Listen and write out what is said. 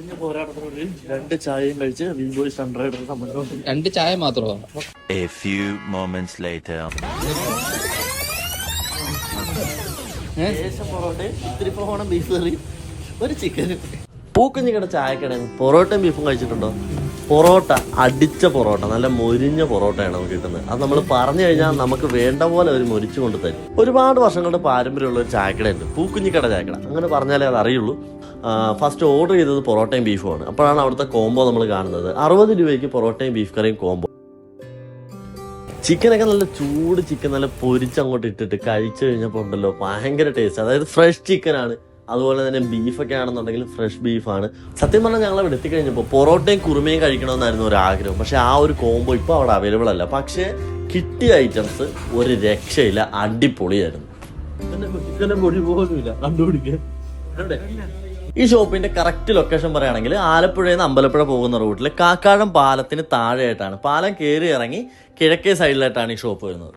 കഴിഞ്ഞ പോരാട്ടത്തിനുള്ളിൽ 2 ചായയും കഴിച്ച് വിവോയ് സൺറൈഡർ തമ്മിൽ 2 ചായ മാത്രമോ? A few moments later. ശേഷം പൊറോട്ടയും ഇത്തിരി പോകണം ബീഫ് കറി ഒരു ചിക്കനും. പൂക്കുഞ്ഞിക്കട ചായക്കട പൊറോട്ടയും ബീഫും കഴിച്ചിട്ടുണ്ടോ? പൊറോട്ട അടിച്ച പൊറോട്ട, നല്ല മൊരിഞ്ഞ പൊറോട്ടയാണ് നമുക്ക് കിട്ടുന്നത്. അത് നമ്മൾ പറഞ്ഞു കഴിഞ്ഞാൽ നമുക്ക് വേണ്ട പോലെ അവർ മൊരിച്ചു കൊണ്ട് തരും. ഒരുപാട് വർഷങ്ങളുടെ പാരമ്പര്യമുള്ള ഒരു ചായക്കടയുണ്ട്, പൂക്കുഞ്ഞിക്കട ചായക്കട. അങ്ങനെ പറഞ്ഞാലേ അത് അറിയുള്ളൂ. ഫസ്റ്റ് ഓർഡർ ചെയ്തത് പൊറോട്ടയും ബീഫുമാണ്. അപ്പോഴാണ് അവിടുത്തെ കോംബോ നമ്മൾ കാണുന്നത്. 60 രൂപയ്ക്ക് പൊറോട്ടയും ബീഫ് കറിയും കോംബോ. ചിക്കനൊക്കെ നല്ല ചൂട് ചിക്കൻ നല്ല പൊരിച്ചങ്ങോട്ട് ഇട്ടിട്ട് കഴിച്ചു കഴിഞ്ഞപ്പോൾ ഉണ്ടല്ലോ ഭയങ്കര ടേസ്റ്റ്. അതായത് ഫ്രഷ് ചിക്കനാണ്. അതുപോലെ തന്നെ ബീഫൊക്കെ ആണെന്നുണ്ടെങ്കിൽ ഫ്രഷ് ബീഫാണ്. സത്യം പറഞ്ഞാൽ ഞങ്ങൾ അവിടെ എത്തിക്കഴിഞ്ഞപ്പോൾ പൊറോട്ടയും കുറുമയും കഴിക്കണമെന്നായിരുന്നു ഒരു ആഗ്രഹം. പക്ഷെ ആ ഒരു കോംബോ ഇപ്പോൾ അവിടെ അവൈലബിൾ അല്ല. പക്ഷേ കിട്ടിയ ഐറ്റംസ് ഒരു രക്ഷയില്ല, അടിപൊളിയായിരുന്നു. പൊടി പോലുമില്ല കണ്ടുപിടിക്കാൻ. ഈ ഷോപ്പിന്റെ കറക്റ്റ് ലൊക്കേഷൻ പറയുകയാണെങ്കിൽ ആലപ്പുഴയിൽ നിന്ന് അമ്പലപ്പുഴ പോകുന്ന റൂട്ടിൽ കാക്കാഴം പാലത്തിന് താഴെയായിട്ടാണ്. പാലം കയറി ഇറങ്ങി കിഴക്കേ സൈഡിലായിട്ടാണ് ഈ ഷോപ്പ് വരുന്നത്.